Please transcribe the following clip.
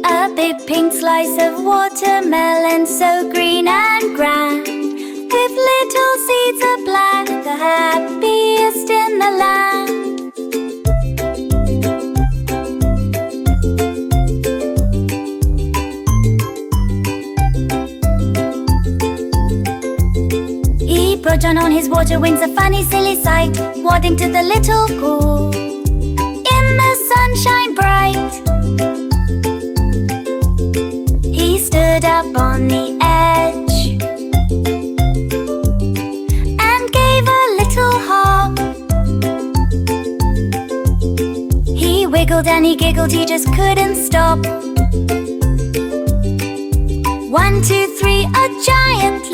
A big pink slice of watermelon, so green and grand, with little seeds of black, the happiest in the land. He brought John on his water wings, a funny silly sight, wading to the little pool in the sunshine bright. He stood up on the edge and gave a little hop. He wiggled and he giggled, he just couldn't stop. 1, 2, 3, a giant